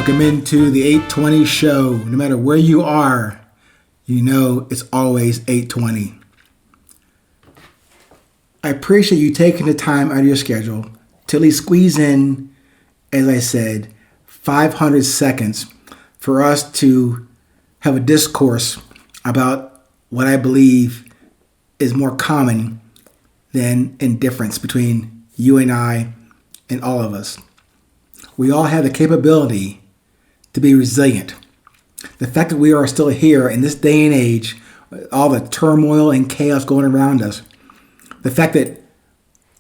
Welcome into the 820 show. No matter where you are, you know it's always 820. I appreciate you taking the time out of your schedule to at least squeeze in, as I said, 500 seconds for us to have a discourse about what I believe is more common than indifference between you and I and all of us. We all have the capability to be resilient. The fact that we are still here in this day and age, all the turmoil and chaos going around us, the fact that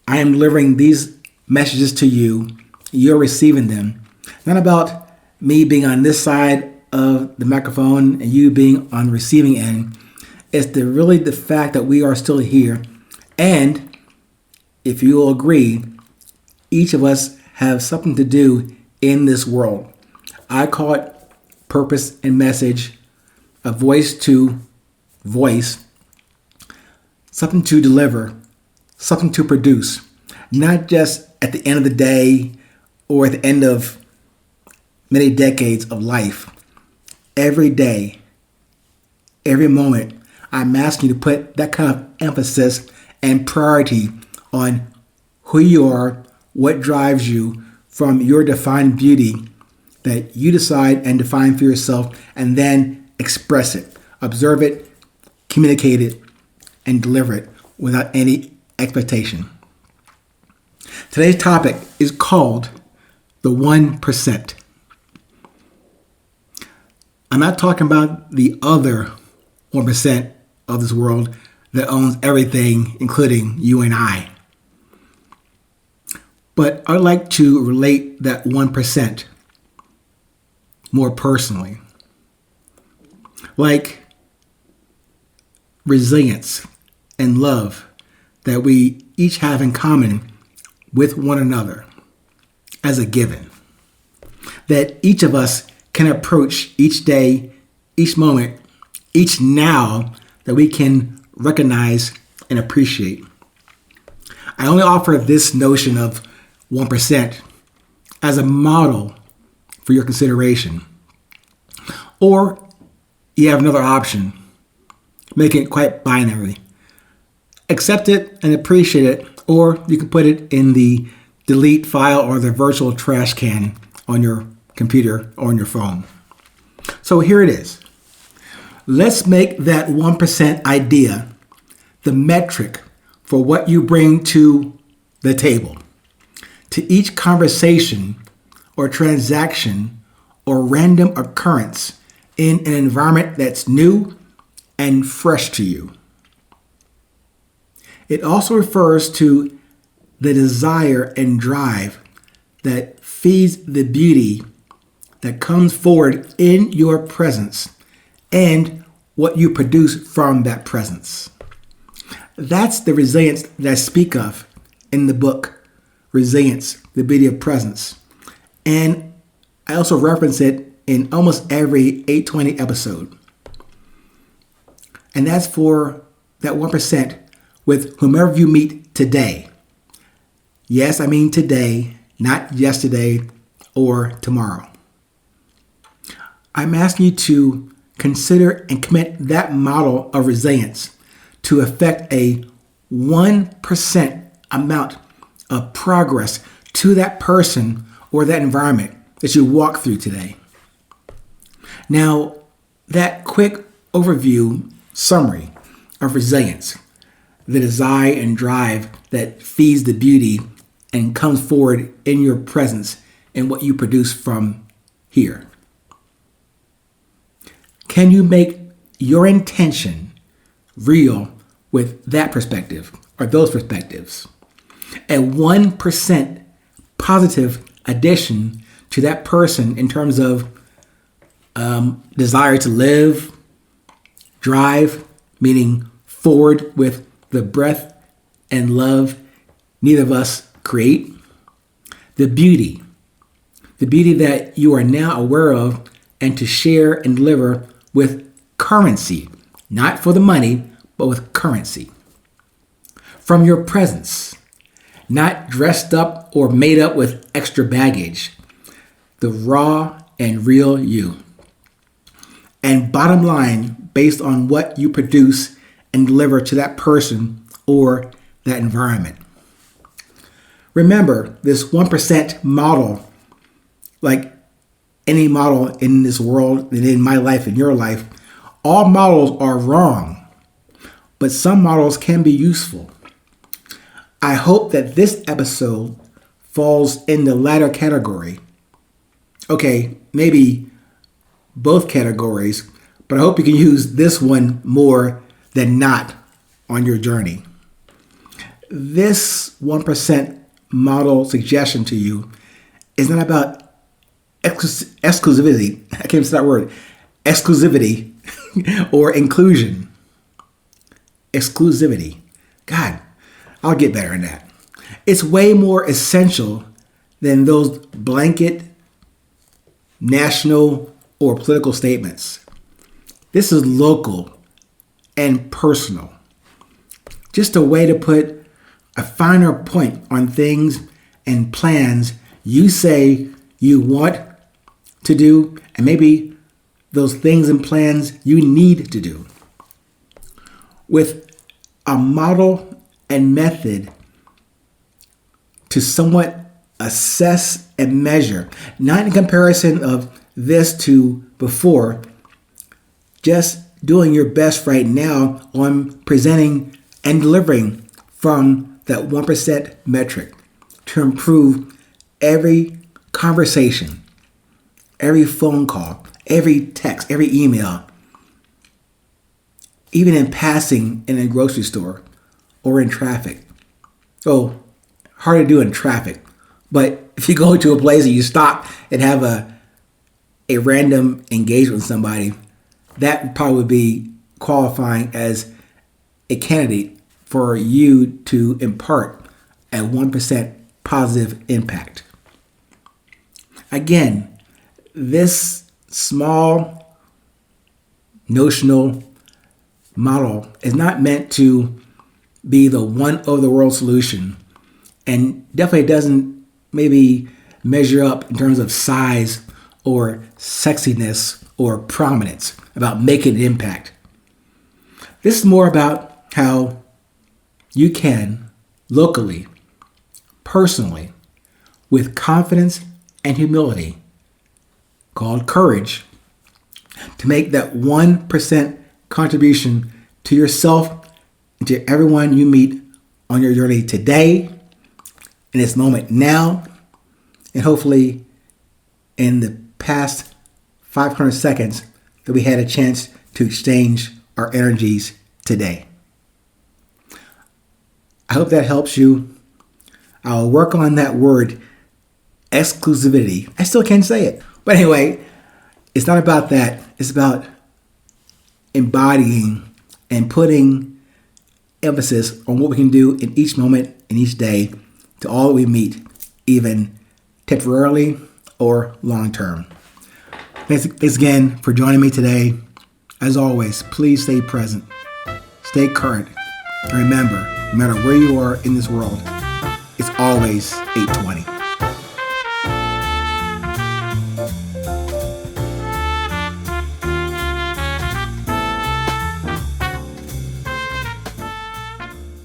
I am delivering these messages to you, you're receiving them, not about me being on this side of the microphone and you being on the receiving end. It's really the fact that we are still here. And if you will agree, each of us have something to do in this world. I call it purpose and message, a voice to voice, something to deliver, something to produce, not just at the end of the day or at the end of many decades of life. Every day, every moment, I'm asking you to put that kind of emphasis and priority on who you are, what drives you from your defined beauty that you decide and define for yourself, and then express it, observe it, communicate it, and deliver it without any expectation. Today's topic is called the 1%. I'm not talking about the other 1% of this world that owns everything, including you and I. But I'd like to relate that 1% more personally. Like resilience and love that we each have in common with one another as a given. That each of us can approach each day, each moment, each now that we can recognize and appreciate. I only offer this notion of 1% as a model for your consideration. Or you have another option, making it quite binary. Accept it and appreciate it, or you can put it in the delete file or the virtual trash can on your computer or on your phone. So here it is. Let's make that 1% idea the metric for what you bring to the table, to each conversation or transaction or random occurrence in an environment that's new and fresh to you. It also refers to the desire and drive that feeds the beauty that comes forward in your presence and what you produce from that presence. That's the resilience that I speak of in the book, Resilience, the Beauty of Presence. And I also reference it in almost every 820 episode. And that's for that 1% with whomever you meet today. Yes, I mean today, not yesterday or tomorrow. I'm asking you to consider and commit that model of resilience to affect a 1% amount of progress to that person or that environment that you walk through today. Now, that quick overview summary of resilience, the desire and drive that feeds the beauty and comes forward in your presence and what you produce from here. Can you make your intention real with that perspective or those perspectives? A 1% positive addition to that person in terms of desire to live, drive, meaning forward with the breath and love neither of us create. The beauty that you are now aware of and to share and deliver with currency, not for the money, but with currency. From your presence, not dressed up or made up with extra baggage. The raw and real you. And bottom line, based on what you produce and deliver to that person or that environment. Remember, this 1% model, like any model in this world and in my life and your life, all models are wrong, but some models can be useful. I hope that this episode falls in the latter category. Okay, maybe both categories, but I hope you can use this one more than not on your journey. This 1% model suggestion to you is not about exclusivity. I can't say that word. Exclusivity or inclusion. Exclusivity. God, I'll get better in that. It's way more essential than those blanket national or political statements. This is local and personal. Just a way to put a finer point on things and plans you say you want to do, and maybe those things and plans you need to do. With a model and method to somewhat assess and measure, not in comparison of this to before, just doing your best right now on presenting and delivering from that 1% metric to improve every conversation, every phone call, every text, every email, even in passing in a grocery store or in traffic. Oh, hard to do in traffic, but if you go to a place and you stop and have a random engagement with somebody, that probably would be qualifying as a candidate for you to impart a 1% positive impact. Again, this small notional model is not meant to be the one of the world solution, and definitely doesn't maybe measure up in terms of size or sexiness or prominence about making an impact. This is more about how you can locally, personally, with confidence and humility, called courage, to make that 1% contribution to yourself and to everyone you meet on your journey today, in this moment now, and hopefully in the past 500 seconds that we had a chance to exchange our energies today. I hope that helps you. I'll work on that word, exclusivity. I still can't say it. But anyway, it's not about that. It's about embodying and putting emphasis on what we can do in each moment, in each day, to all that we meet, even temporarily or long term. Thanks again for joining me today. As always, please stay present, stay current, and remember, no matter where you are in this world, it's always 820.